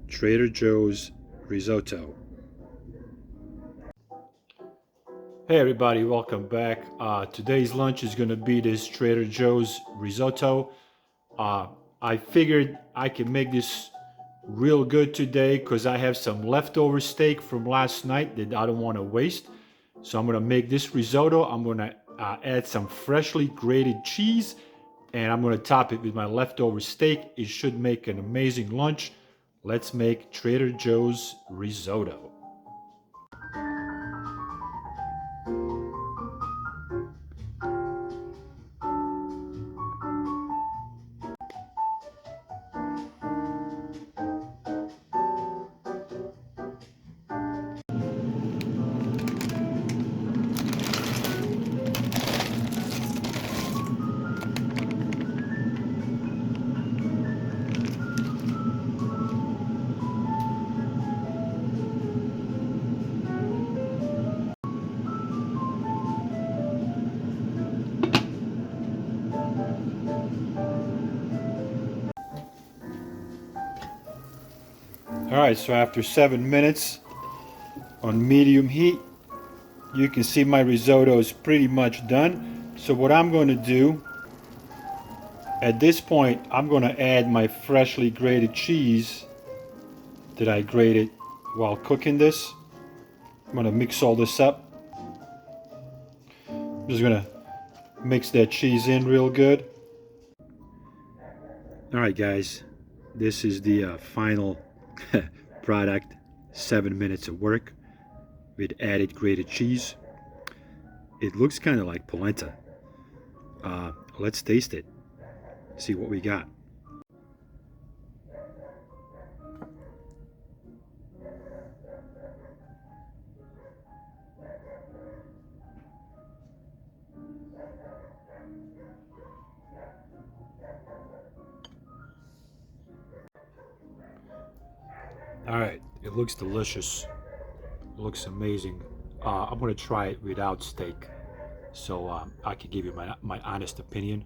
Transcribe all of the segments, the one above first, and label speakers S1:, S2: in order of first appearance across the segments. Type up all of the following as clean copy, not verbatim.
S1: Trader Joe's risotto. Hey everybody, welcome back. Today's lunch is gonna be this Trader Joe's risotto. I figured I can make this real good today because I have some leftover steak from last night that I don't want to waste. So I'm gonna make this risotto. I'm gonna add some freshly grated cheese and I'm gonna top it with my leftover steak. It should make an amazing lunch. Let's make Trader Joe's risotto. All right, so after 7 minutes on medium heat, you can see my risotto is pretty much done. So what I'm going to do at this point, I'm going to add my freshly grated cheese that I grated while cooking this. I'm going to mix all this up. I'm just going to mix that cheese in real good. All right, guys, this is the final product. 7 minutes of work with added grated cheese. It looks kind of like polenta. Let's taste it. See what we got. All right, it looks delicious. It looks amazing. I'm gonna try it without steak, so I can give you my honest opinion.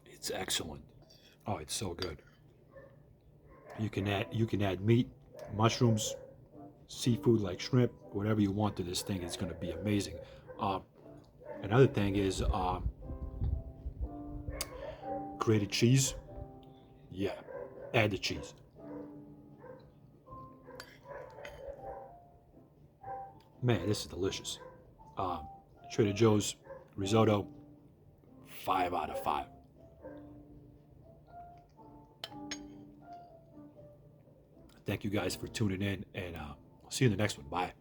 S1: It's excellent. Oh, it's so good. You can add meat, mushrooms, seafood like shrimp, whatever you want to this thing. It's gonna be amazing. Another thing is grated cheese. Yeah, add the cheese. Man, this is delicious. Trader Joe's risotto, 5 out of 5. Thank you guys for tuning in, and I'll see you in the next one. Bye.